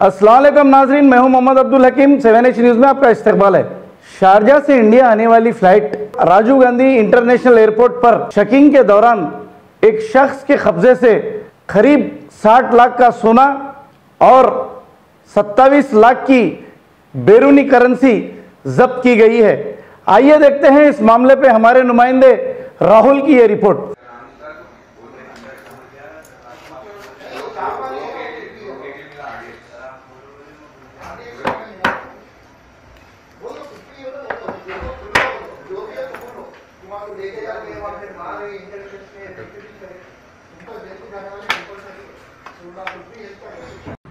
अस्सलाम वालेकुम नाजरीन, मैं हूं मोहम्मद अब्दुल हकीम। 7H न्यूज़ में आपका इस्तकबाल है। शारजा से इंडिया आने वाली flight Rajiv Gandhi international airport पर चेकिंग के दौरान एक शख्स के कब्जे से करीब 60 लाख का सोना और 27 लाख की बैरूनी करेंसी जब्त की गई है। आइए देखते हैं इस मामले पे हमारे नुमाइंदे राहुल की ये रिपोर्ट। लेके जाके वहाँ फिर मारे इंटरनेट में